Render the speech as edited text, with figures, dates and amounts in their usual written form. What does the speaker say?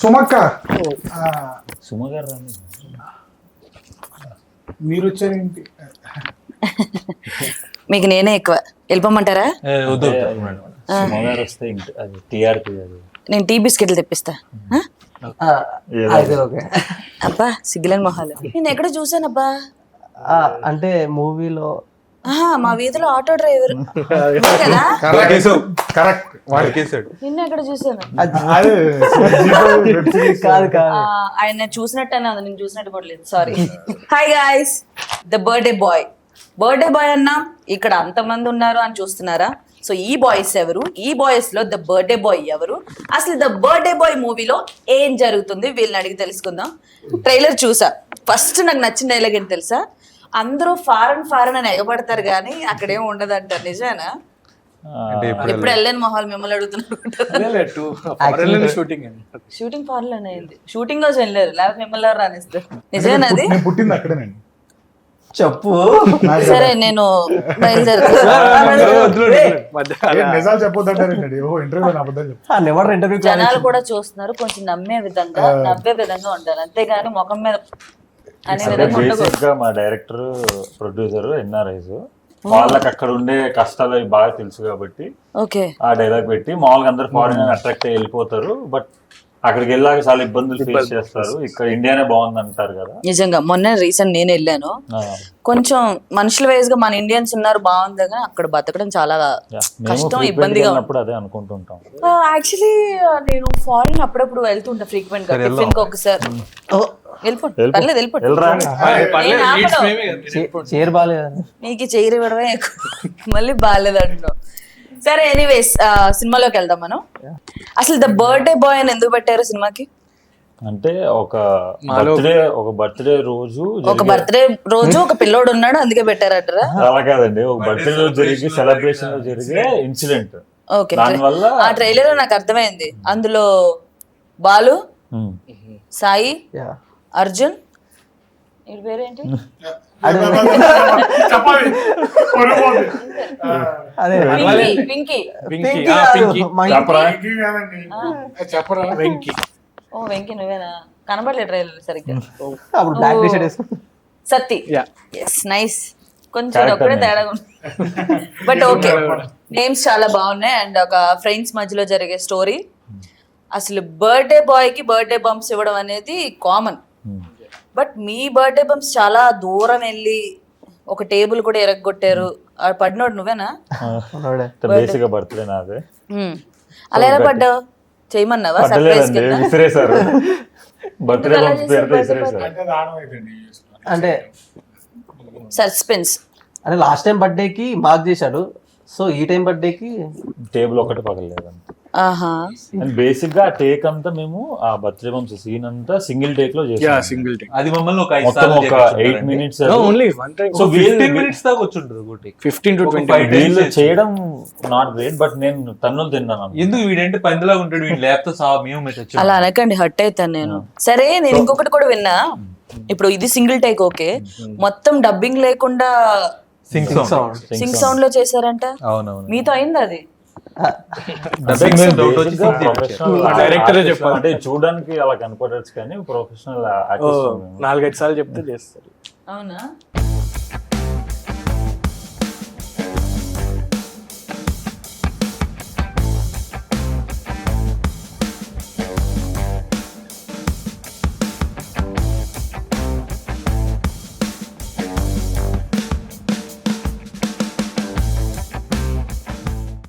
సుమక్క సుమ గారు రండి. మీరు వచ్చారేంటి? మీకు నేనే ఎక్కువ. వెళ్ళిపోమంటారా? సుమ గారు వస్తే అది టీఆర్పీ అది. నేను టీ బిస్కెట్లు తెప్పిస్తా. అబ్బా సిగ్గులేని మొహాలు. నేను ఎక్కడ చూసానబ్బా? అంటే మూవీలో మా వీధిలో ఆటో డ్రైవర్ కదా. నిన్న ఎక్కడ చూసాను? కాదు కాదు, ఆయన చూసినట్టనే ఉంది, నేను చూసినట్టు కూడా లేదు. Sorry. Hi guys, the birthday boy. Birthday boy అన్నా ఇక్కడ అంతమంది ఉన్నారు అని చూస్తున్నారా? సో ఈ బాయ్స్ ఎవరు? ఈ బాయ్స్ లో ద బర్త్డే బాయ్ ఎవరు? అసలు ద బర్త్డే బాయ్ మూవీలో ఏం జరుగుతుంది వీళ్ళని అడిగి తెలుసుకుందాం. ట్రైలర్ చూసా. ఫస్ట్ నాకు నచ్చిన డైలాగ్ ఏంటి తెలుసా? అందరూ ఫారెన్ అని ఎగబడతారు కానీ అక్కడేం ఉండదు అంటారు. నిజానా? ఇప్పుడు వెళ్ళని మొహాలు మిమ్మల్ని అడుగుతున్నారు. షూటింగ్ ఫారెన్ లోనే అయింది. షూటింగ్ రోజు వెళ్ళారు, లేకపోతే మిమ్మల్ని ఎవరు రానిస్తారు. నిజమేనా అది? పుట్టింది అక్కడేనండి. చెప్పు. సరే నేను బయలుదేరుతాను. నిజాలు చెప్పొద్దంటారండి. ఇంటర్వ్యూ జనాలు కూడా చూస్తున్నారు, కొంచెం నవ్వే విధంగా ఉండాలి, అంతేగాని ముఖం మీద అనే విధంగా బేసిక్ గా మా డైరెక్టర్ ప్రొడ్యూసర్ ఎన్ఆర్ఐస్ వాళ్ళకి అక్కడ ఉండే కష్టాలు అవి బాగా తెలుసు కాబట్టి ఓకే ఆ డైలాగ్ పెట్టి మామూలుగా అందరు ఫారిన్ అట్రాక్ట్ అయ్యి వెళ్ళిపోతారు. బట్ అక్కడికి వెళ్ళాక చాలా ఇబ్బందులు ఫేస్ చేస్తారు. ఇక్కడ ఇండియానే బాగుంది అంటారు కదా. నిజంగా మొన్న రీసెంట్ నేను వెళ్ళాను. కొంచెం మనుషుల వైజ్ గా మన ఇండియన్స్ ఉన్నారు బాగుంది, కానీ అక్కడ బతకడం చాలా కష్టం, ఇబ్బందిగా. అదే అనుకుంటుంటాం. యాక్చువల్లీ నేను ఫారిన్ అప్పుడప్పుడు వెళ్తుంటా ఫ్రీక్వెంట్ గా. టిఫిన్ కి ఒకసారి చైర్ బాగాలేదు, నీకు చైర్ ఇవ్వడమే ఎక్కువ, మళ్ళీ బాగాలేదు అంటున్నావు. సరే ఎనీవేస్ సినిమాలోకి వెళ్దాం మనం. అసలు ద బర్త్డే బాయ్ అని ఎందుకు పెట్టారు సినిమాకి? అంటే ఒక బర్త్డే రోజు ఒక పిల్లోడు ఉన్నాడు అందుకే పెట్టారటరా? అలా కాదండి, ఒక బర్త్డే రోజు జరిగి సెలబ్రేషన్ లో జరిగే ఇన్సిడెంట్. ఓకే, ఆ ట్రైలర్ నాకు అర్థమైంది. అందులో బాలు, సాయి, అర్జున్, వీడి పేరేంటి? వెంకీ. ఓ వెంకీ నువ్వేనా? కనబడలే ట్రైలర్ సరిగ్గా. సత్తి. Yes, nice. కొంచెం ఒక్కడే తేడా ఉంది, బట్ ఓకే. నేమ్స్ చాలా బాగున్నాయి అండ్ ఒక ఫ్రెండ్స్ మధ్యలో జరిగే స్టోరీ. అసలు బర్త్డే బాయ్ కి బర్త్డే బంప్స్ ఇవ్వడం అనేది common, but me birthday bumps చాలా దూరం వెళ్ళి ఒక టేబుల్ కూడా ఎరగొట్టారు. పడినోడు నువ్వేనా? బర్త్డే నాదే. అలా ఎలా పడ్డావు? చేయమన్నావా? అంటే సస్పెన్స్. అంటే లాస్ట్ టైం బర్త్డేకి మార్క్ చేశాడు, సో ఈ టైం బర్త్డేకి టేబుల్ ఒకటి పగలేదు. బేసిక్ గా టేక్ అంతా మేము ఆ బర్త్డే బంప్స్ సీన్ అంతా సింగిల్ టేక్ లో చేసాం. అది మమ్మల్ని ఒక 8 minutes దాకా వచ్చుంటది. 15 to 20 చేయడం నాట్ గ్రేట్, బట్ నేను తన్నులు తిన్నాను. ఎందుకు వీడంటే పందిలా ఉంటాడు, వీడు లేకపోతే మేము అలా అనకండి, హర్ట్ అవుతాను నేను. సరే నేను ఇంకొకటి కూడా విన్నా. ఇప్పుడు ఇది సింగిల్ టేక్ ఓకే, మొత్తం డబ్బింగ్ లేకుండా సింగ్ సౌండ్ లో చేశారంట. మీతో అయింది అది? అంటే చూడడానికి అలా కనపడచ్చు కానీ ప్రొఫెషనల్ 4-5 సార్లు చెప్తే చేస్తారు. అవునా?